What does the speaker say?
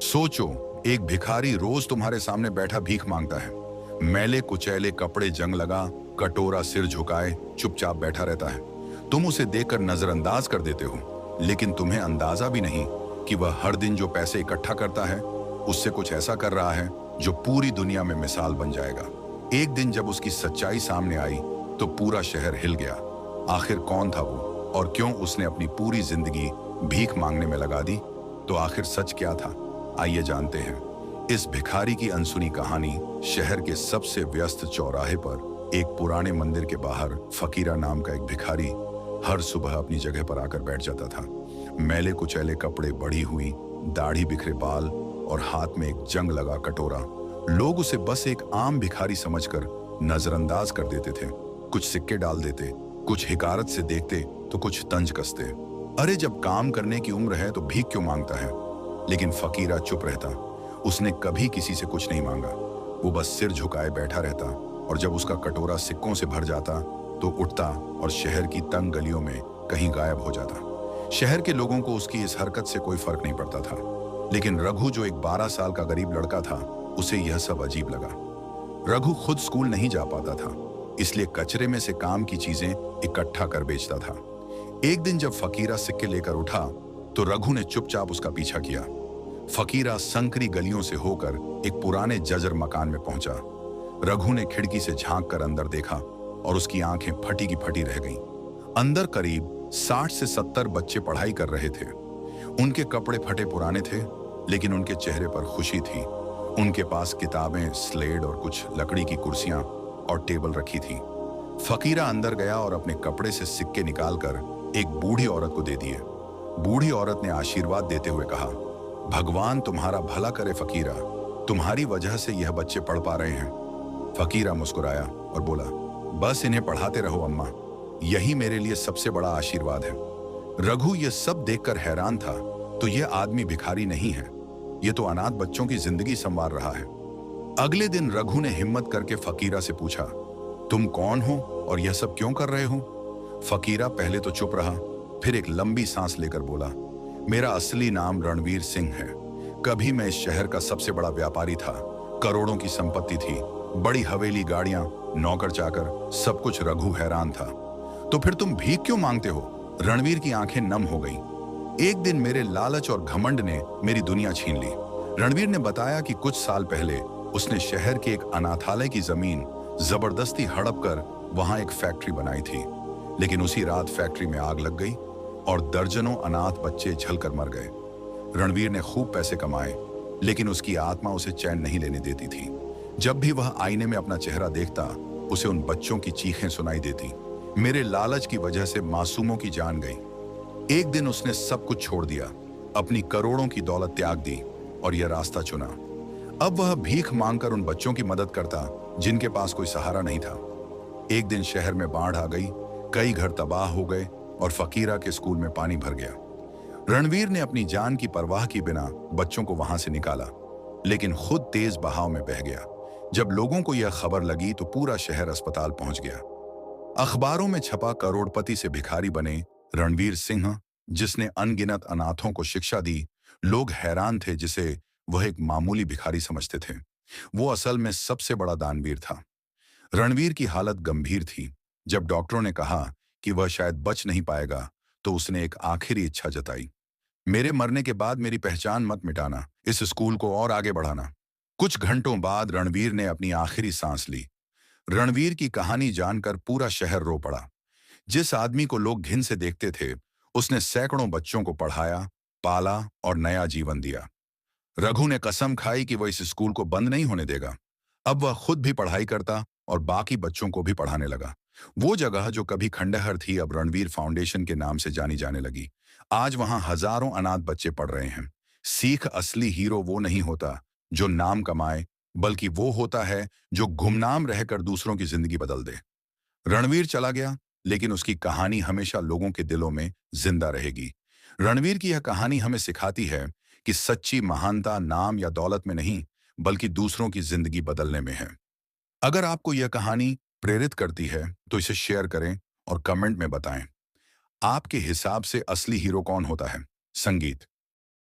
सोचो, एक भिखारी रोज तुम्हारे सामने बैठा भीख मांगता है। मैले कुचैले कपड़े जंग लगा, कटोरा सिर झुकाए चुपचाप बैठा रहता है। तुम उसे देखकर नजरअंदाज कर देते हो, लेकिन तुम्हें अंदाजा भी नहीं कि वह हर दिन जो पैसे इकट्ठा करता है उससे कुछ ऐसा कर रहा है जो पूरी दुनिया में मिसाल बन जाएगा। एक दिन जब उसकी सच्चाई सामने आई तो पूरा शहर हिल गया। आखिर कौन था वो और क्यों उसने अपनी पूरी जिंदगी भीख मांगने में लगा दी? तो आखिर सच क्या था, आइए जानते हैं। इस भिखारी की अनसुनी कहानी। शहर के सबसे व्यस्त चौराहे पर एक पुराने मंदिर के बाहर फकीरा नाम का एक भिखारी हर सुबह अपनी जगह पर आकर बैठ जाता था। मैले कुचैले कपड़े, बढ़ी हुई दाढ़ी, बिखरे बाल और हाथ में एक जंग लगा कटोरा। लोग उसे बस एक आम भिखारी समझकर नजरअंदाज कर देते थे। कुछ सिक्के डाल देते, कुछ हिकारत से देखते तो कुछ तंज कसते। अरे, जब काम करने की उम्र है तो भीख क्यों मांगता है? लेकिन फकीरा चुप रहता। उसने कभी किसी से कुछ नहीं मांगा। वो बस सिर झुकाए बैठा रहता और जब उसका कटोरा सिक्कों से भर जाता तो उठता और शहर की तंग गलियों में कहीं गायब हो जाता। शहर के लोगों को उसकी इस हरकत से कोई फर्क नहीं पड़ता था, लेकिन रघु, जो एक 12 साल का गरीब लड़का था, उसे यह सब अजीब लगा। रघु खुद स्कूल नहीं जा पाता था, इसलिए कचरे में से काम की चीजें इकट्ठा कर बेचता था। एक दिन जब फकीरा सिक्के लेकर उठा तो रघु ने चुपचाप उसका पीछा किया। फकीरा संकरी गलियों से होकर एक पुराने जर्जर मकान में पहुंचा। रघु ने खिड़की से झांक कर अंदर देखा और उसकी आंखें फटी की फटी रह गईं। अंदर करीब 60 से 70 बच्चे पढ़ाई कर रहे थे। उनके कपड़े फटे पुराने थे, लेकिन उनके चेहरे पर खुशी थी। उनके पास किताबें, स्लेट और कुछ लकड़ी की कुर्सियां और टेबल रखी थी। फकीरा अंदर गया और अपने कपड़े से सिक्के निकालकर एक बूढ़ी औरत को दे दिए। बूढ़ी औरत ने आशीर्वाद देते हुए कहा, भगवान तुम्हारा भला करे फकीरा, तुम्हारी वजह से यह बच्चे पढ़ पा रहे हैं। फकीरा मुस्कुराया और बोला, बस इन्हें पढ़ाते रहो अम्मा, यही मेरे लिए सबसे बड़ा आशीर्वाद है। रघु यह सब देखकर हैरान था। तो यह आदमी भिखारी नहीं है, यह तो अनाथ बच्चों की जिंदगी संवार रहा है। अगले दिन रघु ने हिम्मत करके फकीरा से पूछा, तुम कौन हो और यह सब क्यों कर रहे हो? फकीरा पहले तो चुप रहा, फिर एक लंबी सांस लेकर बोला, मेरा असली नाम रणवीर सिंह है। कभी मैं इस शहर का सबसे बड़ा व्यापारी था। करोड़ों की संपत्ति थी, बड़ी हवेली, गाड़ियां, नौकर चाकर, सब कुछ। रघु हैरान था। तो फिर तुम भीख क्यों मांगते हो? रणवीर की आंखें नम हो गईं। एक दिन मेरे लालच और घमंड ने मेरी दुनिया छीन ली। रणवीर ने बताया कि कुछ साल पहले उसने शहर के एक अनाथालय की जमीन जबरदस्ती हड़प कर वहां एक फैक्ट्री बनाई थी। लेकिन उसी रात फैक्ट्री में आग लग गई और दर्जनों अनाथ बच्चे जलकर मर गए। रणवीर ने खूब पैसे कमाए, लेकिन उसकी आत्मा उसे चैन नहीं लेने देती थी। जब भी वह आईने में अपना चेहरा देखता, उसे उन बच्चों की चीखें सुनाई देती। मेरे लालच की वजह से मासूमों की जान गई। एक दिन उसने सब कुछ छोड़ दिया, अपनी करोड़ों की दौलत त्याग दी और यह रास्ता चुना। अब वह भीख मांगकर उन बच्चों की मदद करता जिनके पास कोई सहारा नहीं था। एक दिन शहर में बाढ़ आ गई, कई घर तबाह हो गए और फकीरा के स्कूल में पानी भर गया। रणवीर ने अपनी जान की परवाह की बिना बच्चों को वहां से निकाला, लेकिन खुद तेज बहाव में बह गया। जब लोगों को यह खबर लगी तो पूरा शहर अस्पताल पहुंच गया। अखबारों में छपा करोड़पति से भिखारी बने रणवीर सिंह, जिसने अनगिनत अनाथों को शिक्षा दी। लोग हैरान थे, जिसे वह एक मामूली भिखारी समझते थे, वो असल में सबसे बड़ा दानवीर था। रणवीर की हालत गंभीर थी। जब डॉक्टरों ने कहा कि वह शायद बच नहीं पाएगा, तो उसने एक आखिरी इच्छा जताई, मेरे मरने के बाद मेरी पहचान मत मिटाना, इस स्कूल को और आगे बढ़ाना। कुछ घंटों बाद रणवीर ने अपनी आखिरी सांस ली। रणवीर की कहानी जानकर पूरा शहर रो पड़ा। जिस आदमी को लोग घिन से देखते थे, उसने सैकड़ों बच्चों को पढ़ाया, पाला और नया जीवन दिया। रघु ने कसम खाई कि वह इस स्कूल को बंद नहीं होने देगा। अब वह खुद भी पढ़ाई करता और बाकी बच्चों को भी पढ़ाने लगा। वो जगह जो कभी खंडहर थी, अब रणवीर फाउंडेशन के नाम से जानी जाने लगी। आज वहां हजारों अनाथ बच्चे पढ़ रहे हैं। सीख असली हीरो वो नहीं होता जो नाम कमाए, बल्कि वो होता है जो गुमनाम रहकर दूसरों की जिंदगी बदल दे। रणवीर चला गया, लेकिन उसकी कहानी हमेशा लोगों के दिलों में जिंदा रहेगी। रणवीर की यह कहानी हमें सिखाती है कि सच्ची महानता नाम या दौलत में नहीं, बल्कि दूसरों की जिंदगी बदलने में है। अगर आपको यह कहानी प्रेरित करती है तो इसे शेयर करें और कमेंट में बताएं, आपके हिसाब से असली हीरो कौन होता है? संगीत,